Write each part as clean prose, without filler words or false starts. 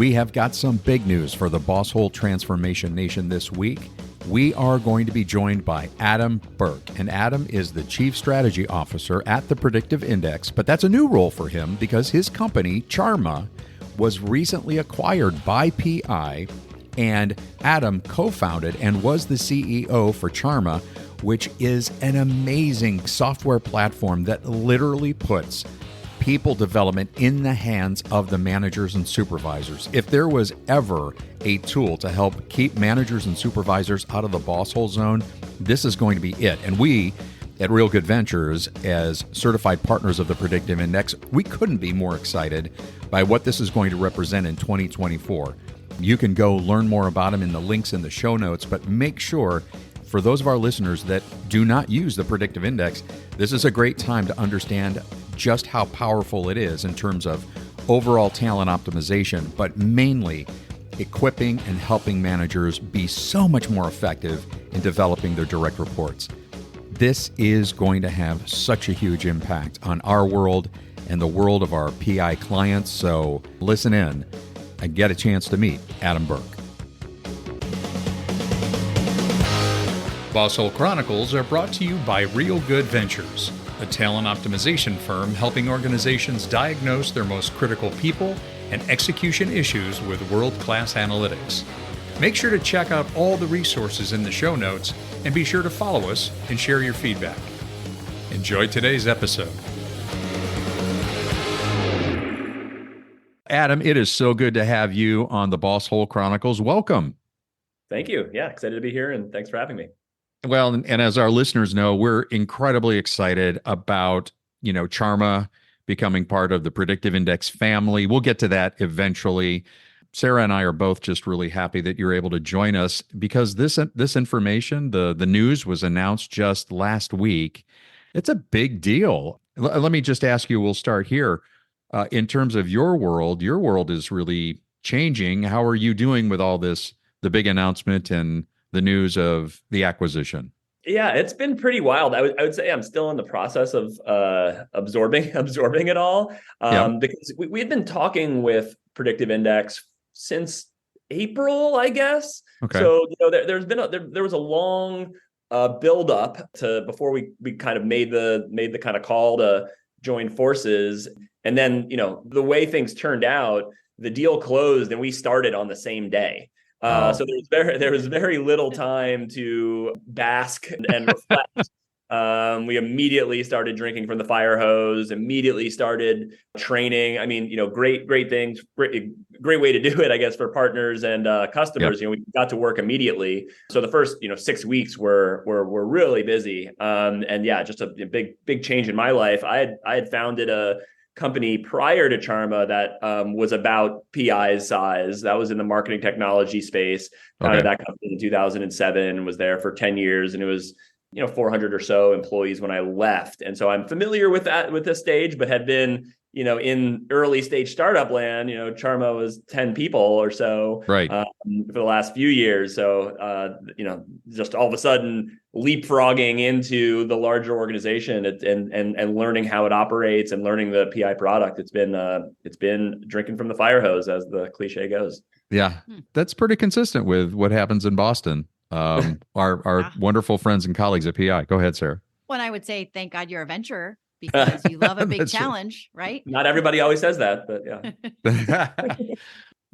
We have got some big news for the Bosshole Transformation Nation this week. We are going to be joined by Adam Berke, and Adam is the Chief Strategy Officer at the Predictive Index, but that's a new role for him because his company, Charma, was recently acquired by PI, and Adam co-founded and was the CEO for Charma, which is an amazing software platform that literally puts people development in the hands of the managers and supervisors. If there was ever a tool to help keep managers and supervisors out of the boss hole zone, this is going to be it. And we at Real Good Ventures, as certified partners of the Predictive Index, we couldn't be more excited by what this is going to represent in 2024. You can go learn more about them in the links in the show notes, but make sure for those of our listeners that do not use the Predictive Index, this is a great time to understand just how powerful it is in terms of overall talent optimization, but mainly equipping and helping managers be so much more effective in developing their direct reports. This is going to have such a huge impact on our world and the world of our PI clients, so listen in and get a chance to meet Adam Berke. Bosshole Chronicles are brought to you by Real Good Ventures, a talent optimization firm helping organizations diagnose their most critical people and execution issues with world-class analytics. Make sure to check out all the resources in the show notes and be sure to follow us and share your feedback. Enjoy today's episode. Adam, it is so good to have you on the Bosshole Chronicles. Welcome. Thank you. Yeah, excited to be here, and thanks for having me. Well, and as our listeners know, we're incredibly excited about, Charma becoming part of the Predictive Index family. We'll get to that eventually. Sarah and I are both just really happy that you're able to join us because this information, the news was announced just last week. It's a big deal. Let me just ask you, we'll start here. In terms of your world is really changing. How are you doing with all this, the big announcement and the news of the acquisition? Yeah, it's been pretty wild. I would say I'm still in the process of absorbing it all. Because we had been talking with Predictive Index since April, I guess. Okay. So there was a long build up to before we kind of made the kind of call to join forces, and then the way things turned out, the deal closed and we started on the same day. So there was very little time to bask and reflect. We immediately started drinking from the fire hose, immediately started training. I mean, great things, great way to do it, I guess, for partners and customers. Yep. We got to work immediately. So the first, 6 weeks were really busy. And yeah, just a big change in my life. I had founded a company prior to Charma that was about PI's size. That was in the marketing technology space. Founded that company in 2007 and was there for 10 years. And it was, 400 or so employees when I left. And so I'm familiar with this stage, but had been, in early stage startup land. Charma was 10 people or so for the last few years. So, just all of a sudden leapfrogging into the larger organization and learning how it operates and learning the PI product. It's been drinking from the fire hose, as the cliche goes. Yeah, that's pretty consistent with what happens in Boston. Our wonderful friends and colleagues at PI. Go ahead, Sarah. Well, I would say, thank God you're a venture because you love a big challenge, right? Not everybody always says that, but yeah.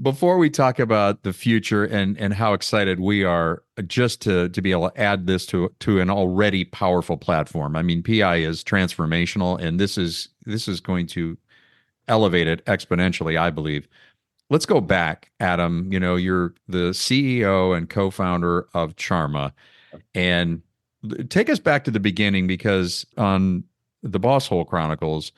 Before we talk about the future and how excited we are just to be able to add this to an already powerful platform. I mean, PI is transformational, and this is going to elevate it exponentially, I believe. Let's go back, Adam. You're the CEO and co-founder of Charma, and take us back to the beginning, because on the Bosshole Chronicles,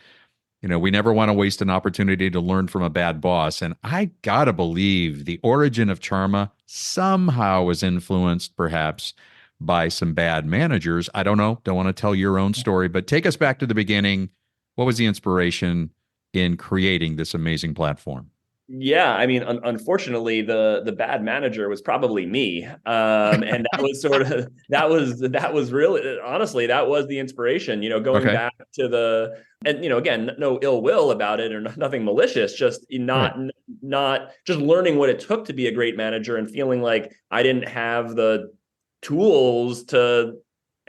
we never want to waste an opportunity to learn from a bad boss. And I gotta believe the origin of Charma somehow was influenced perhaps by some bad managers. I don't know. Don't want to tell your own story, but take us back to the beginning. What was the inspiration in creating this amazing platform? Yeah, I mean, unfortunately, the bad manager was probably me, and that was sort of that was really honestly that was the inspiration. Going Okay. back to and again, no ill will about it or nothing malicious, just Right. not just learning what it took to be a great manager and feeling like I didn't have the tools to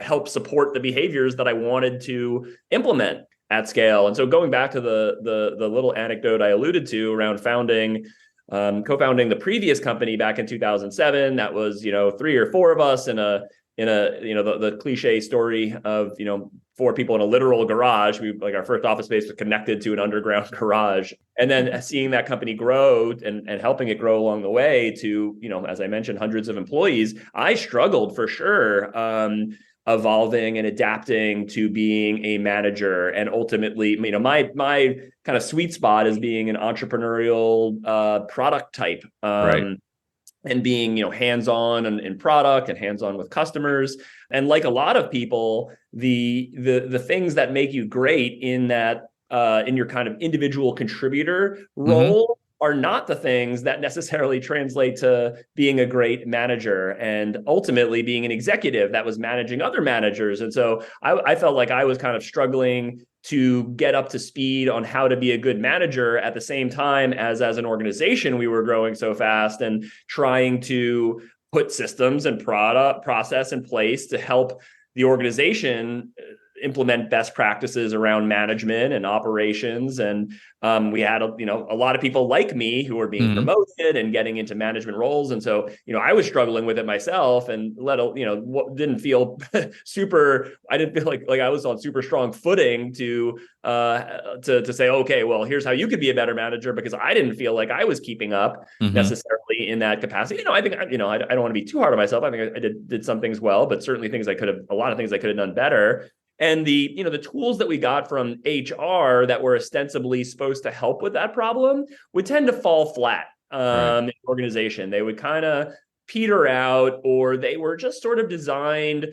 help support the behaviors that I wanted to implement at scale. And so going back to the little anecdote I alluded to around co-founding the previous company back in 2007, that was, three or four of us in a the cliche story of, four people in a literal garage. We like our first office space was connected to an underground garage. And then seeing that company grow and helping it grow along the way to, as I mentioned, hundreds of employees, I struggled for sure. Evolving and adapting to being a manager, and ultimately, my kind of sweet spot is being an entrepreneurial product type, Right. and being hands-on in product and hands-on with customers. And like a lot of people, the things that make you great in that in your kind of individual contributor Mm-hmm. role are not the things that necessarily translate to being a great manager and ultimately being an executive that was managing other managers. And so I felt like I was kind of struggling to get up to speed on how to be a good manager at the same time as an organization, we were growing so fast and trying to put systems and product process in place to help the organization implement best practices around management and operations. And we had a lot of people like me who were being Mm-hmm. promoted and getting into management roles. And so I was struggling with it myself, and didn't feel super. I didn't feel like I was on super strong footing to say, okay, well, here's how you could be a better manager, because I didn't feel like I was keeping up Mm-hmm. necessarily in that capacity. I think I don't want to be too hard on myself. I think I did some things well, but certainly a lot of things I could have done better. And the tools that we got from HR that were ostensibly supposed to help with that problem would tend to fall flat Right. in the organization. They would kind of peter out, or they were just sort of designed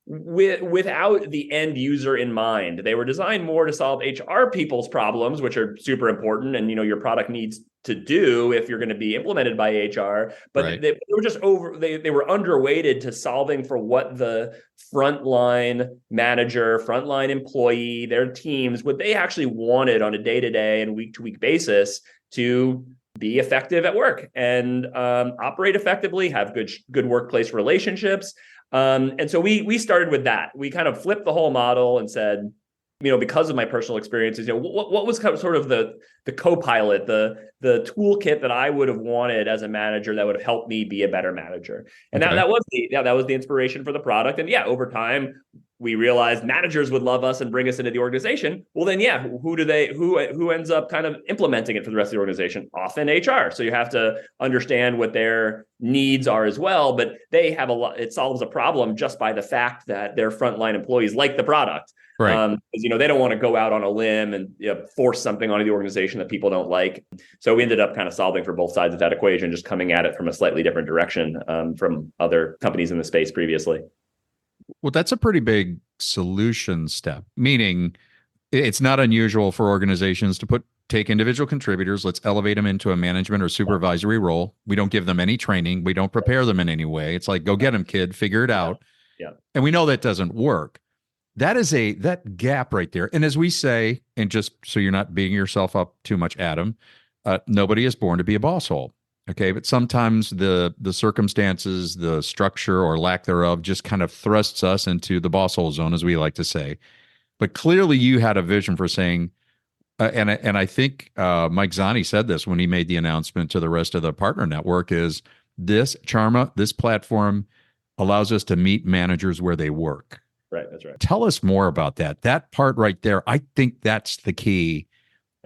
without the end user in mind. They were designed more to solve HR people's problems, which are super important, and your product needs to do if you're going to be implemented by HR. But Right. they were just they were underweighted to solving for what the frontline manager, frontline employee, their teams, what they actually wanted on a day-to-day and week-to-week basis to be effective at work and operate effectively, have good workplace relationships. And so we started with that. We kind of flipped the whole model and said, because of my personal experiences, what was kind of sort of the co-pilot, the toolkit that I would have wanted as a manager that would have helped me be a better manager. And Okay. that was the inspiration for the product. And over time, we realized managers would love us and bring us into the organization. Well, then, who ends up kind of implementing it for the rest of the organization? Often HR. So you have to understand what their needs are as well. But they have it solves a problem just by the fact that their frontline employees like the product. Right. Because they don't want to go out on a limb and force something onto the organization that people don't like. So we ended up kind of solving for both sides of that equation, just coming at it from a slightly different direction from other companies in the space previously. Well, that's a pretty big solution step, meaning it's not unusual for organizations to take individual contributors, let's elevate them into a management or supervisory role. We don't give them any training. We don't prepare them in any way. It's like, go get them, kid, figure it out. Yeah. And we know that doesn't work. That is that gap right there. And as we say, and just so you're not beating yourself up too much, Adam, nobody is born to be a Bosshole. Okay. But sometimes the circumstances, the structure or lack thereof just kind of thrusts us into the Bosshole zone, as we like to say. But clearly you had a vision for saying, and I think Mike Zani said this when he made the announcement to the rest of the partner network, is this Charma, this platform allows us to meet managers where they work. Right. That's right. Tell us more about that. That part right there, I think that's the key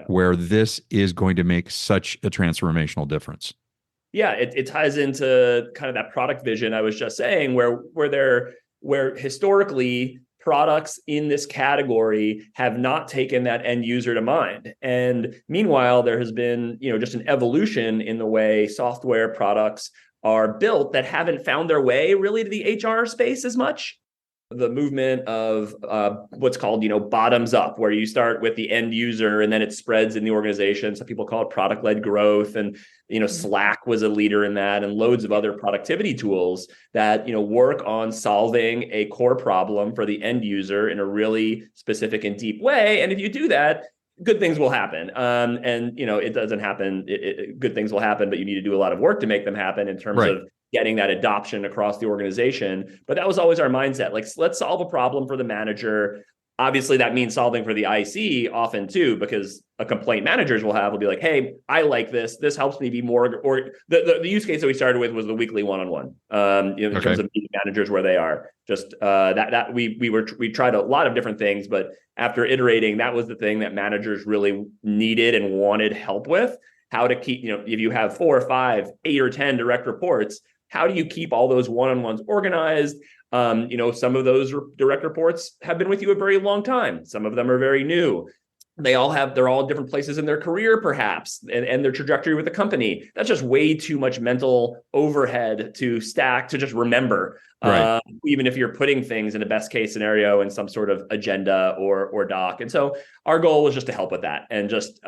where this is going to make such a transformational difference. Yeah, it ties into kind of that product vision I was just saying, where historically products in this category have not taken that end user to mind. And meanwhile, there has been, just an evolution in the way software products are built that haven't found their way really to the HR space as much. the movement of what's called, bottoms up, where you start with the end user and then it spreads in the organization. Some people call it product-led growth. And, Slack was a leader in that, and loads of other productivity tools that, work on solving a core problem for the end user in a really specific and deep way. And if you do that, good things will happen. It doesn't happen. Good things will happen, but you need to do a lot of work to make them happen in terms of getting that adoption across the organization. But that was always our mindset. Like, let's solve a problem for the manager. Obviously, that means solving for the IC often too, because a complaint managers will be like, hey, I like this. This helps me be more, or the use case that we started with was the weekly one-on-one, in terms of meeting managers where they are. Just that we tried a lot of different things, but after iterating, that was the thing that managers really needed and wanted help with. How to keep, if you have 4 or 5, 8 or 10 direct reports, how do you keep all those one-on-ones organized? Some of those direct reports have been with you a very long time. Some of them are very new. They're all different places in their career, perhaps, and their trajectory with the company. That's just way too much mental overhead to stack to just remember. Right. Even if you're putting things in a best case scenario in some sort of agenda or doc. And so our goal was just to help with that and just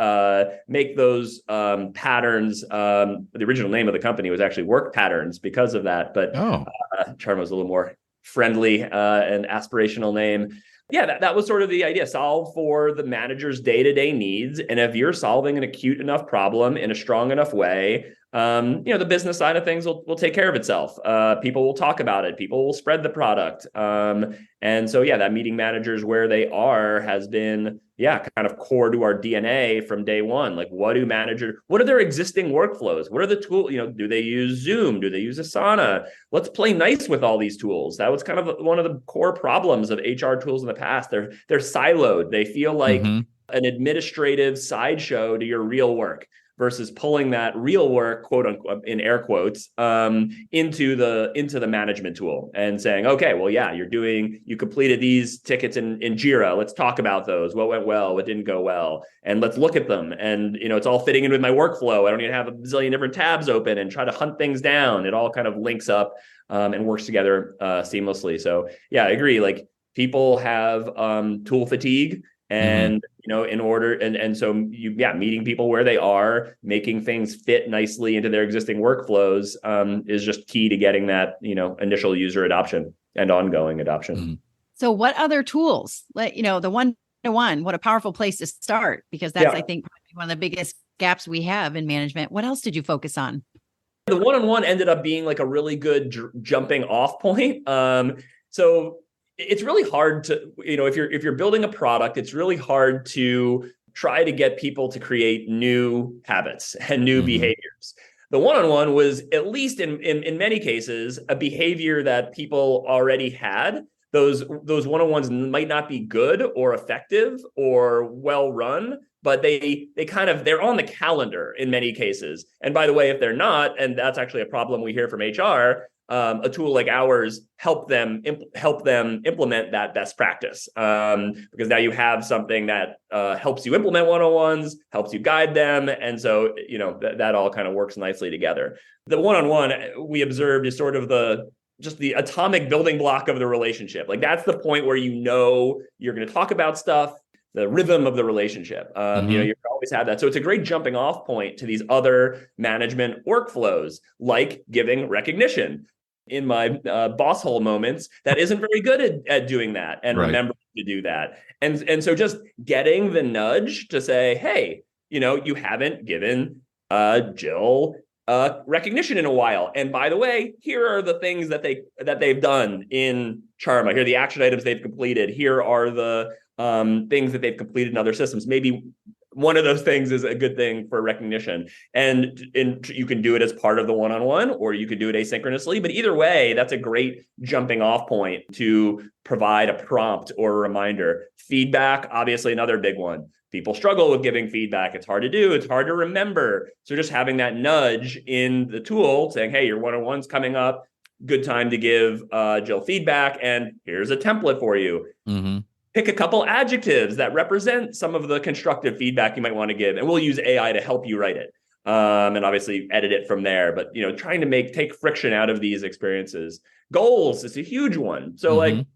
make those patterns. The original name of the company was actually Work Patterns because of that. But Charma was a little more friendly and aspirational name. Yeah, that was sort of the idea. Solve for the manager's day-to-day needs. And if you're solving an acute enough problem in a strong enough way, the business side of things will take care of itself. People will talk about it. People will spread the product. And so, that meeting managers where they are has been, kind of core to our DNA from day one. Like, what are their existing workflows? What are the tools? Do they use Zoom? Do they use Asana? Let's play nice with all these tools. That was kind of one of the core problems of HR tools in the past. They're siloed. They feel like an administrative sideshow to your real work, versus pulling that real work, quote unquote, in air quotes, into the management tool and saying, okay, well, you completed these tickets in Jira. Let's talk about those. What went well? What didn't go well? And let's look at them. And, it's all fitting in with my workflow. I don't need to have a bazillion different tabs open and try to hunt things down. It all kind of links up and works together seamlessly. So I agree. Like, people have tool fatigue. And, so meeting people where they are, making things fit nicely into their existing workflows is just key to getting that, initial user adoption and ongoing adoption. Mm-hmm. So what other tools, the one-to-one, what a powerful place to start, because that's, I think, one of the biggest gaps we have in management. What else did you focus on? The one-on-one ended up being like a really good jumping off point. So it's really hard to, if you're building a product, it's really hard to try to get people to create new habits and new behaviors. The one-on-one was, at least in many cases, a behavior that people already had. Those one-on-ones might not be good or effective or well run, but they're on the calendar in many cases. And by the way, if they're not, and that's actually a problem we hear from HR, a tool like ours help them implement that best practice, because now you have something that helps you implement one-on-ones, helps you guide them, and so that all kind of works nicely together. The one-on-one we observed is sort of the atomic building block of the relationship. Like, that's the point where you're going to talk about stuff, the rhythm of the relationship. You always have that. So it's a great jumping off point to these other management workflows, like giving recognition. In my Bosshole moments, that isn't very good at doing that and remembering to do that. And so just getting the nudge to say, hey, you haven't given Jill recognition in a while. And by the way, here are the things that they've done in Charma. Here are the action items they've completed. Here are the things that they've completed in other systems. Maybe one of those things is a good thing for recognition. And you can do it as part of the one-on-one, or you could do it asynchronously. But either way, that's a great jumping off point to provide a prompt or a reminder. Feedback, obviously, another big one. People struggle with giving feedback. It's hard to do. It's hard to remember. So just having that nudge in the tool saying, hey, your one-on-one's coming up. Good time to give Jill feedback. And here's a template for you. Mm-hmm. Pick a couple adjectives that represent some of the constructive feedback you might want to give, and we'll use AI to help you write it, and obviously edit it from there. But trying to take friction out of these experiences. Goals is a huge one. So like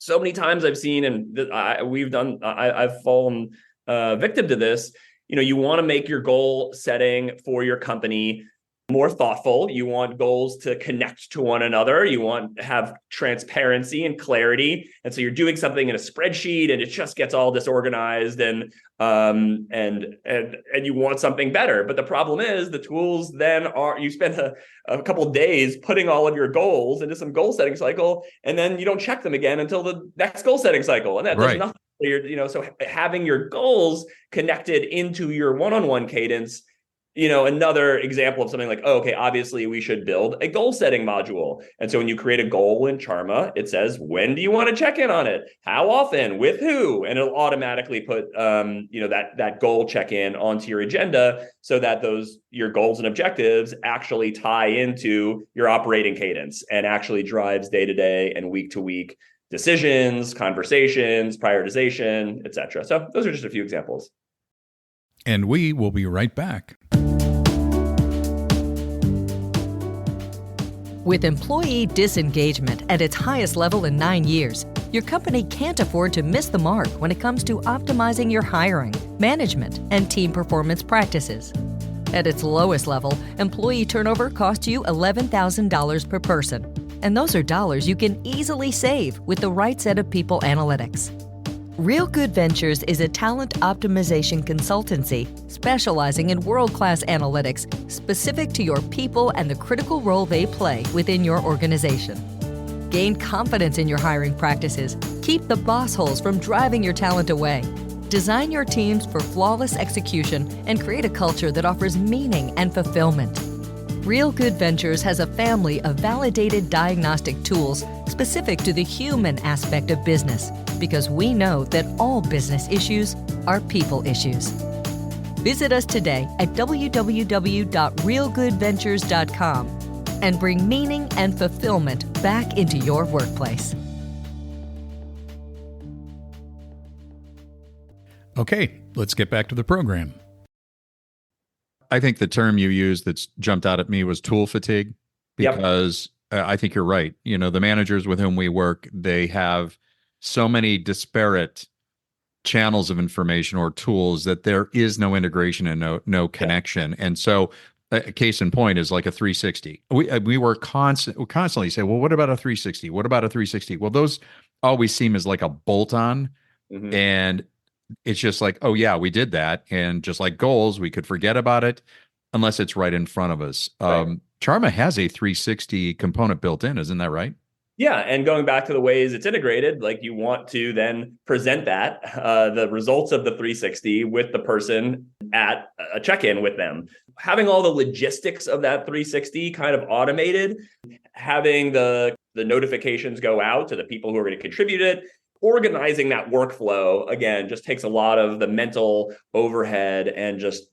so many times I've seen, and I've fallen victim to this. You want to make your goal setting for your company more thoughtful. You want goals to connect to one another. You want to have transparency and clarity. And so you're doing something in a spreadsheet and it just gets all disorganized, and you want something better. But the problem is the tools then you spend a couple of days putting all of your goals into some goal setting cycle, and then you don't check them again until the next goal setting cycle. And that does nothing. So having your goals connected into your one-on-one cadence, another example of something like, okay, obviously we should build a goal setting module. And so when you create a goal in Charma, it says, when do you want to check in on it? How often? With who? And it'll automatically put, that goal check-in onto your agenda so that your goals and objectives actually tie into your operating cadence and actually drives day-to-day and week-to-week decisions, conversations, prioritization, et cetera. So those are just a few examples. And we will be right back. With employee disengagement at its highest level in 9 years, your company can't afford to miss the mark when it comes to optimizing your hiring, management, and team performance practices. At its lowest level, employee turnover costs you $11,000 per person. And those are dollars you can easily save with the right set of people analytics. Real Good Ventures is a talent optimization consultancy specializing in world-class analytics specific to your people and the critical role they play within your organization. Gain confidence in your hiring practices, keep the boss holes from driving your talent away, design your teams for flawless execution, and create a culture that offers meaning and fulfillment. Real Good Ventures has a family of validated diagnostic tools specific to the human aspect of business, because we know that all business issues are people issues. Visit us today at www.realgoodventures.com and bring meaning and fulfillment back into your workplace. Okay, let's get back to the program. I think the term you used that's jumped out at me was tool fatigue, because I think you're right. The managers with whom we work, they have so many disparate channels of information or tools that there is no integration and no connection. And so a case in point is like a 360. We constantly say, well, what about a 360? What about a 360? Well, those always seem as like a bolt on. Mm-hmm. And it's just like, oh yeah, we did that. And just like goals, we could forget about it unless it's right in front of us. Right. Charma has a 360 component built in, isn't that right? Yeah. And going back to the ways it's integrated, like you want to then present that, the results of the 360 with the person at a check-in with them. Having all the logistics of that 360 kind of automated, having the notifications go out to the people who are going to contribute it, organizing that workflow, again, just takes a lot of the mental overhead and just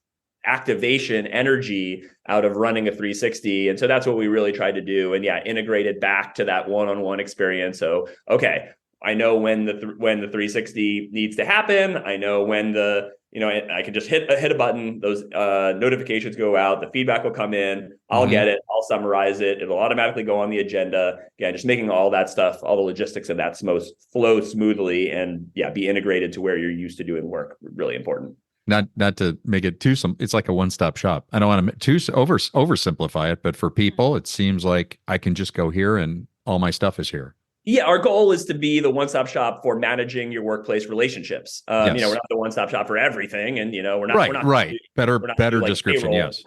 activation energy out of running a 360. And so that's what we really tried to do. And yeah, integrate it back to that one-on-one experience. So, okay, I know when the 360 needs to happen. I know when I can just hit a button, those notifications go out, the feedback will come in, I'll get it, I'll summarize it, it'll automatically go on the agenda. Again, just making all that stuff, all the logistics of that flow smoothly and be integrated to where you're used to doing work. Really important. Not to make it too it's like a one-stop shop. I don't want to oversimplify it, but for people, it seems like I can just go here and all my stuff is here. Yeah, our goal is to be the one-stop shop for managing your workplace relationships. Yes. We're not the one-stop shop for everything, and we're not right. Better description. Payroll. Yes,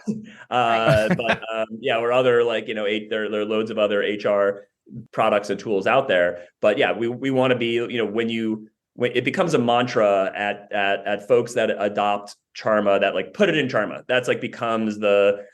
but we're other there are loads of other HR products and tools out there. But yeah, we want to be when it becomes a mantra at folks that adopt Charma, that like put it in Charma. That's like becomes the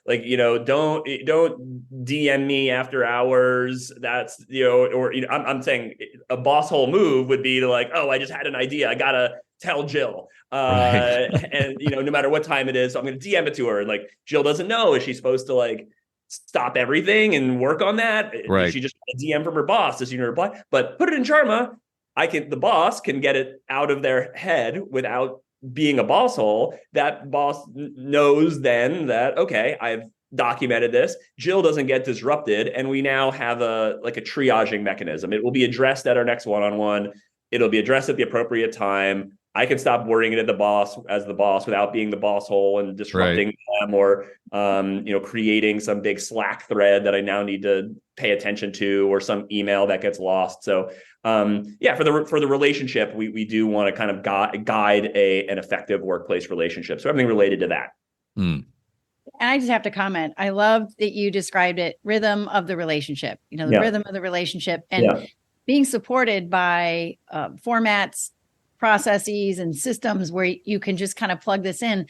don't DM me after hours. That's I'm saying a Bosshole move would be to like, oh, I just had an idea, I gotta tell Jill. Right. And no matter what time it is, so I'm gonna DM it to her. And like Jill doesn't know, is she supposed to like stop everything and work on that? Right. Is she just a DM from her boss? Does she reply? But put it in Charma. The boss can get it out of their head without being a boss hole. That boss knows then that, okay, I've documented this. Jill doesn't get disrupted, and we now have a triaging mechanism. It will be addressed at our next one-on-one. It'll be addressed at the appropriate time. I can stop worrying at the boss without being the Bosshole and disrupting them, or creating some big Slack thread that I now need to pay attention to, or some email that gets lost. So for the relationship, we do want to kind of guide an effective workplace relationship. So everything related to that. And I just have to comment. I love that you described it, rhythm of the relationship. Rhythm of the relationship, and being supported by formats, processes, and systems where you can just kind of plug this in.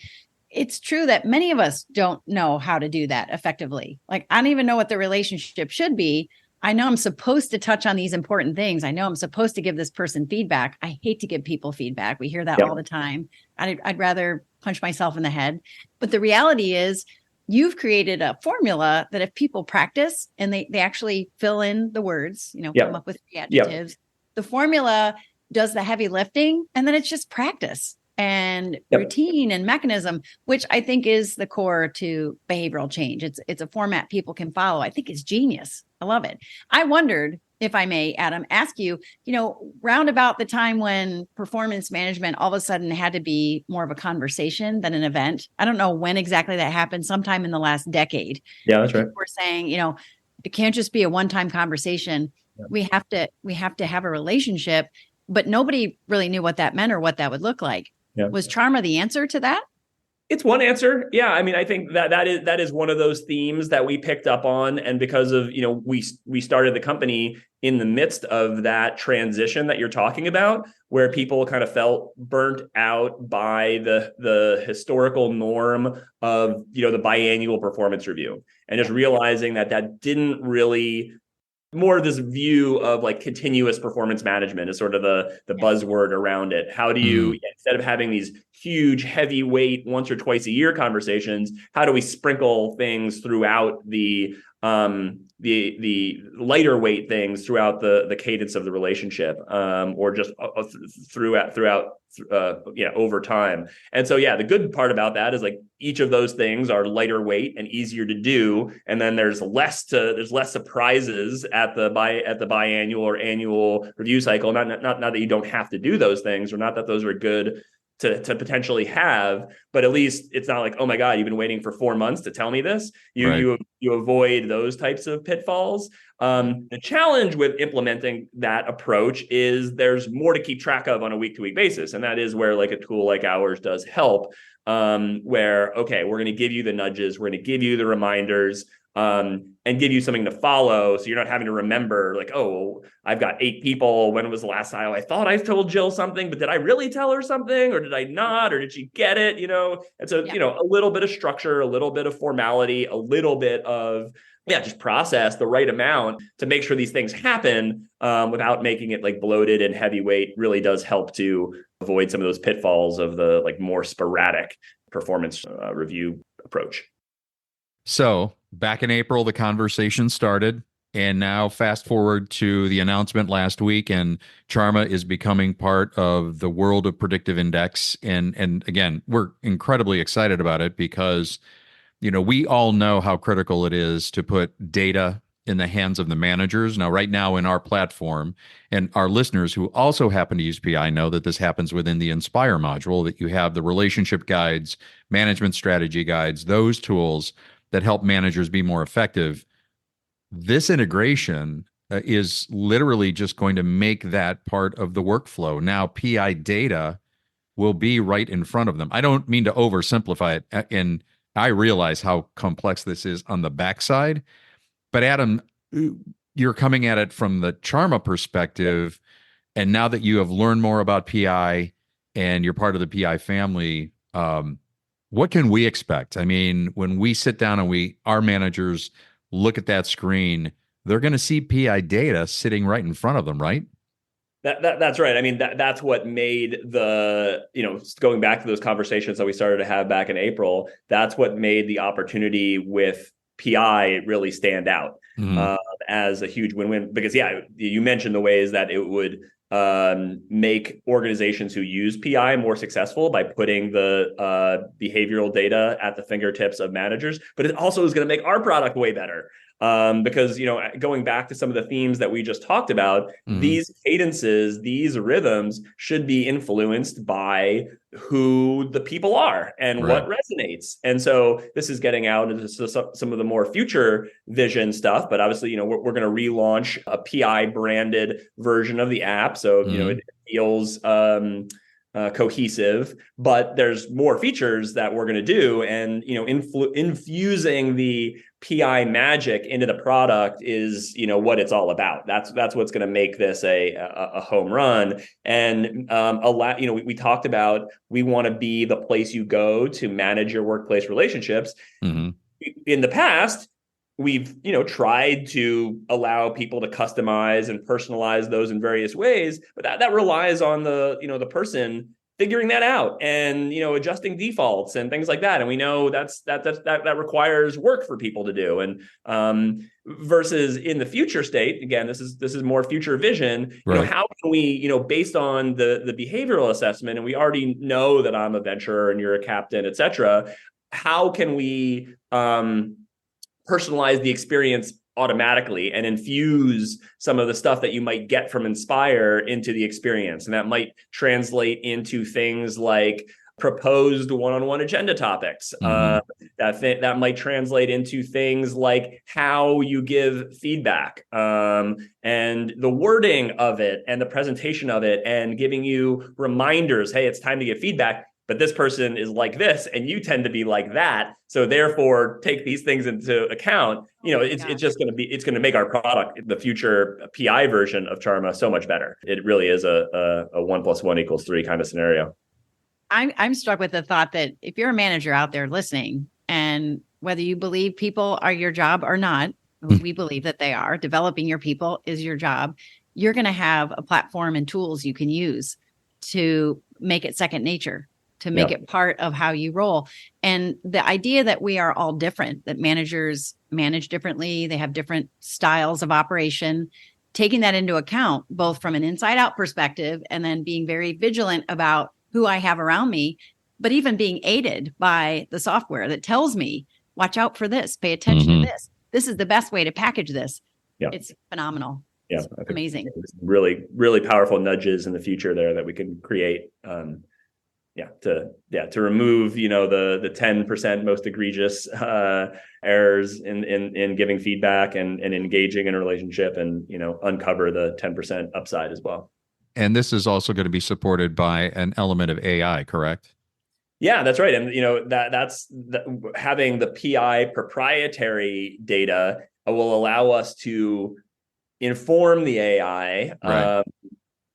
It's true that many of us don't know how to do that effectively. Like, I don't even know what the relationship should be. I know I'm supposed to touch on these important things. I know I'm supposed to give this person feedback. I hate to give people feedback. We hear that all the time. I'd rather punch myself in the head. But the reality is, you've created a formula that if people practice and they actually fill in the words, come up with the adjectives, the formula does the heavy lifting, and then it's just practice and routine and mechanism, which I think is the core to behavioral change. It's a format people can follow. I think it's genius. I love it. I wondered, if I may, Adam, ask you, round about the time when performance management all of a sudden had to be more of a conversation than an event. I don't know when exactly that happened, sometime in the last decade. Yeah, that's right. We're saying, it can't just be a one-time conversation. Yeah. We have to have a relationship. But nobody really knew what that meant or what that would look like. Yeah. Was Charma the answer to that? It's one answer. Yeah. I mean, I think that is one of those themes that we picked up on. And because of, we started the company in the midst of that transition that you're talking about, where people kind of felt burnt out by the historical norm of, the biannual performance review, and just realizing that didn't really, more of this view of like continuous performance management is sort of the buzzword around it. How do you, instead of having these huge heavyweight once or twice a year conversations, how do we sprinkle things throughout the lighter weight things throughout the cadence of the relationship, or just throughout over time. And so, the good part about that is like each of those things are lighter weight and easier to do. And then there's less surprises at the biannual or annual review cycle. Not that you don't have to do those things, or not that those are good to potentially have, but at least it's not like, oh my God, you've been waiting for 4 months to tell me this. You avoid those types of pitfalls. The challenge with implementing that approach is there's more to keep track of on a week-to-week basis. And that is where like a tool like ours does help, where, okay, we're going to give you the nudges, we're going to give you the reminders, and give you something to follow. So you're not having to remember like, oh, I've got 8 people. When was the last time I thought I told Jill something, but did I really tell her something, or did I not, or did she get it? And so, a little bit of structure, a little bit of formality, a little bit of, just process the right amount to make sure these things happen without making it like bloated and heavyweight really does help to avoid some of those pitfalls of the like more sporadic performance review approach. So back in April, the conversation started, and now fast forward to the announcement last week, and Charma is becoming part of the world of Predictive Index. And again, we're incredibly excited about it because, we all know how critical it is to put data in the hands of the managers. Now, right now in our platform, and our listeners who also happen to use PI know that this happens within the Inspire module, that you have the relationship guides, management strategy guides, those tools that help managers be more effective. This integration is literally just going to make that part of the workflow. Now, PI data will be right in front of them. I don't mean to oversimplify it, and I realize how complex this is on the backside. But Adam, you're coming at it from the Charma perspective, and now that you have learned more about PI and you're part of the PI family, what can we expect? I mean, when we sit down and our managers look at that screen, they're going to see PI data sitting right in front of them, right? That's right. I mean, that's what made going back to those conversations that we started to have back in April, that's what made the opportunity with PI really stand out as a huge win-win. Because, you mentioned the ways that it would make organizations who use PI more successful by putting the behavioral data at the fingertips of managers, but it also is going to make our product way better. Because, going back to some of the themes that we just talked about, these cadences, these rhythms should be influenced by who the people are and what resonates. And so this is getting out into some of the more future vision stuff, but obviously, we're going to relaunch a PI branded version of the app. So, it feels cohesive, but there's more features that we're going to do, and infusing the PI magic into the product is what it's all about. That's what's going to make this a home run. And we talked about, we want to be the place you go to manage your workplace relationships. In the past, we've tried to allow people to customize and personalize those in various ways, but that relies on the person figuring that out and adjusting defaults and things like that. And we know that requires work for people to do. And versus in the future state, again, this is more future vision. How can we based on the behavioral assessment, and we already know that I'm a venturer and you're a captain, et cetera. How can we personalize the experience automatically and infuse some of the stuff that you might get from Inspire into the experience? And that might translate into things like proposed one-on-one agenda topics. That might translate into things like how you give feedback, and the wording of it and the presentation of it, and giving you reminders. Hey, it's time to give feedback, but this person is like this and you tend to be like that. So therefore take these things into account. It's going to make our product, the future PI version of Charma, so much better. It really is a 1 + 1 = 3 kind of scenario. I'm struck with the thought that if you're a manager out there listening, and whether you believe people are your job or not, we believe that they are, developing your people is your job. You're going to have a platform and tools you can use to make it second nature, to make it part of how you roll. And the idea that we are all different, that managers manage differently, they have different styles of operation, taking that into account, both from an inside out perspective and then being very vigilant about who I have around me, but even being aided by the software that tells me, watch out for this, pay attention to this. This is the best way to package this. It's phenomenal. It's amazing. Really, really powerful nudges in the future there that we can create. To remove the 10% most egregious errors in giving feedback and engaging in a relationship, and uncover the 10% upside as well. And this is also going to be supported by an element of AI, correct? Yeah, that's right. And having the PI proprietary data will allow us to inform the AI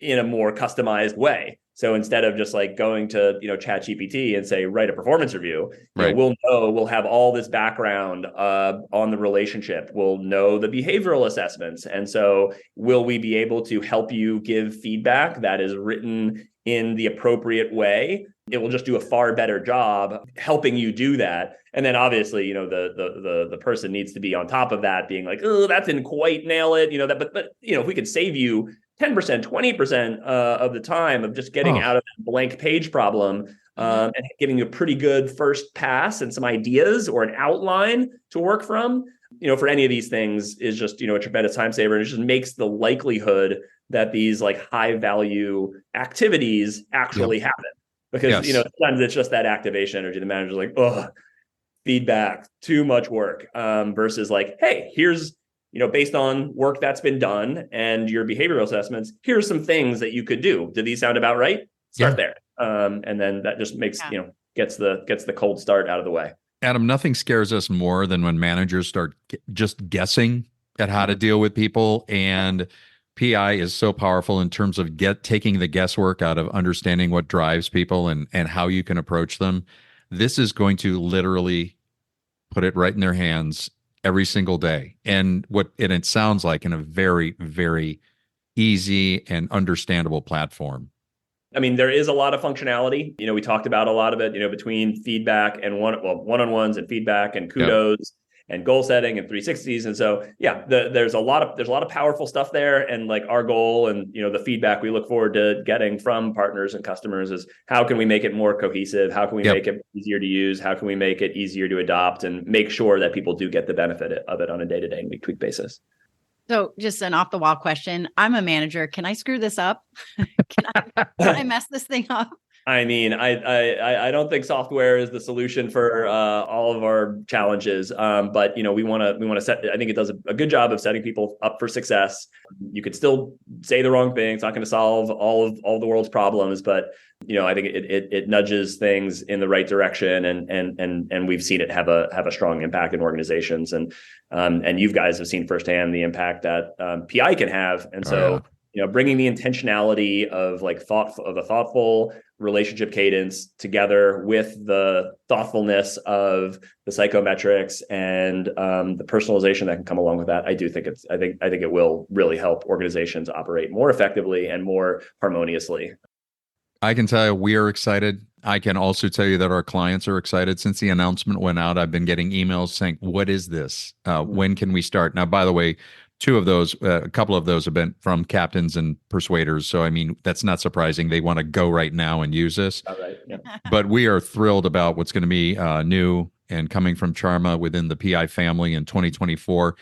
in a more customized way. So instead of just like going to ChatGPT and say, write a performance review, we'll have all this background on the relationship. We'll know the behavioral assessments, and so will we be able to help you give feedback that is written in the appropriate way? It will just do a far better job helping you do that. And then obviously, the person needs to be on top of that, being like, oh, that didn't quite nail it, but if we could save you 10%, 20% of the time of just getting out of that blank page problem, and giving you a pretty good first pass and some ideas or an outline to work from, for any of these things is just, a tremendous time saver. And it just makes the likelihood that these like high value activities actually happen. Because, sometimes it's just that activation energy. The manager's like, oh, feedback, too much work, versus like, hey, here's, based on work that's been done and your behavioral assessments, here's some things that you could do. Do these sound about right? Start there. And then that just makes, gets the cold start out of the way. Adam, nothing scares us more than when managers start just guessing at how to deal with people. And PI is so powerful in terms of taking the guesswork out of understanding what drives people and how you can approach them. This is going to literally put it right in their hands every single day. And it sounds like in a very, very easy and understandable platform. I mean, there is a lot of functionality. We talked about a lot of it, between feedback and one-on-ones and feedback and kudos. and goal setting and 360s. And so, yeah, there's a lot of powerful stuff there. And like our goal and, the feedback we look forward to getting from partners and customers is how can we make it more cohesive? How can we make it easier to use? How can we make it easier to adopt and make sure that people do get the benefit of it on a day-to-day and week-to-week basis? So just an off the wall question. I'm a manager. Can I screw this up? Can I mess this thing up? I mean, I don't think software is the solution for all of our challenges. But we want to set. I think it does a good job of setting people up for success. You could still say the wrong thing. It's not going to solve all the world's problems, but I think it nudges things in the right direction, and we've seen it have a strong impact in organizations, and you guys have seen firsthand the impact that PI can have, and so. Bringing the intentionality of a thoughtful relationship cadence together with the thoughtfulness of the psychometrics and the personalization that can come along with that, I think it will really help organizations operate more effectively and more harmoniously. I can tell you we are excited. I can also tell you that our clients are excited. Since the announcement went out, I've been getting emails saying, "What is this? When can we start?" Now, by the way, a couple of those have been from captains and persuaders. So, I mean, that's not surprising. They want to go right now and use this. All right. Yeah. But we are thrilled about what's going to be new and coming from Charma within the PI family in 2024.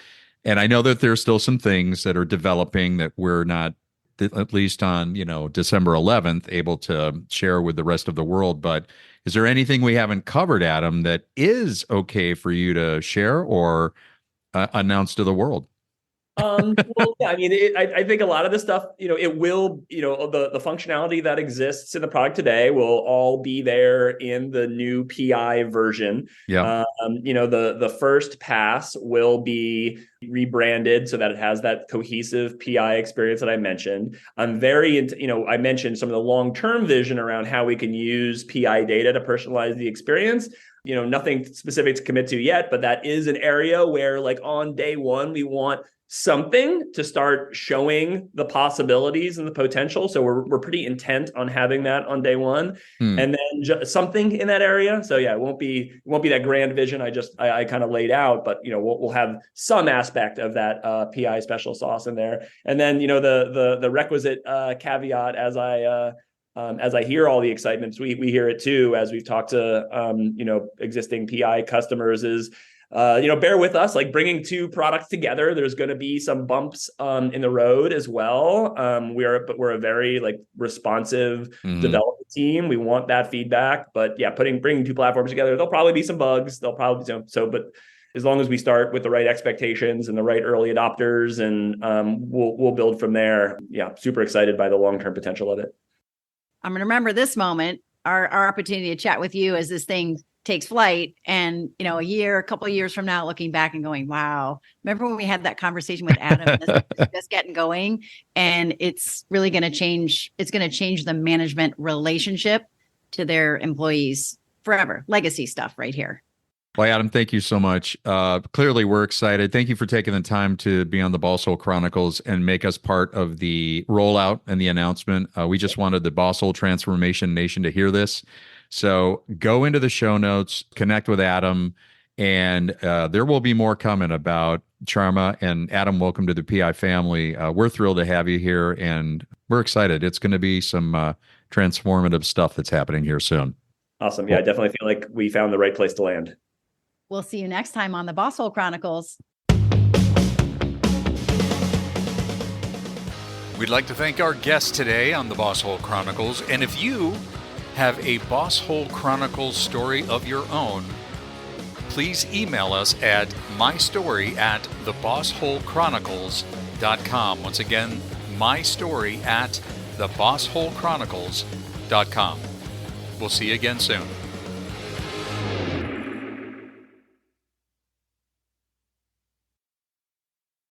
And I know that there's still some things that are developing that we're not, at least on, December 11th, able to share with the rest of the world. But is there anything we haven't covered, Adam, that is okay for you to share or announce to the world? Well, yeah, I mean, I think a lot of this stuff, it will, the functionality that exists in the product today will all be there in the new PI version. Yeah. The first pass will be rebranded so that it has that cohesive PI experience that I mentioned. I'm I mentioned some of the long-term vision around how we can use PI data to personalize the experience. Nothing specific to commit to yet, but that is an area where on day one, we want something to start showing the possibilities and the potential. So we're pretty intent on having that on day one, and then just something in that area. So yeah, it won't be that grand vision I kind of laid out, but we'll have some aspect of that PI special sauce in there, and then the requisite caveat as I hear all the excitement, we hear it too as we've talked to existing PI customers is. Bear with us, bringing two products together. There's going to be some bumps in the road as well. We're a very responsive development team. We want that feedback, but yeah, bringing two platforms together, there'll probably be some bugs. There'll probably be but as long as we start with the right expectations and the right early adopters, and we'll build from there. Yeah, super excited by the long-term potential of it. I'm going to remember this moment, our opportunity to chat with you as this thing takes flight, and a couple of years from now, looking back and going, wow, remember when we had that conversation with Adam and this is just getting going, and it's really going to change. It's going to change the management relationship to their employees forever. Legacy stuff right here. Well, Adam, thank you so much. Clearly, we're excited. Thank you for taking the time to be on the Bosshole Chronicles and make us part of the rollout and the announcement. We just wanted the Bosshole Transformation Nation to hear this. So go into the show notes, connect with Adam, and there will be more coming about Charma. And Adam, welcome to the PI family. We're thrilled to have you here, and we're excited. It's going to be some transformative stuff that's happening here soon. Awesome. Yeah, I definitely feel like we found the right place to land. We'll see you next time on the Bosshole Chronicles. We'd like to thank our guests today on the Bosshole Chronicles. And if you have a Bosshole Chronicles story of your own, please email us at mystory@thebossholechronicles.com. Once again, mystory@thebossholechronicles.com. We'll see you again soon.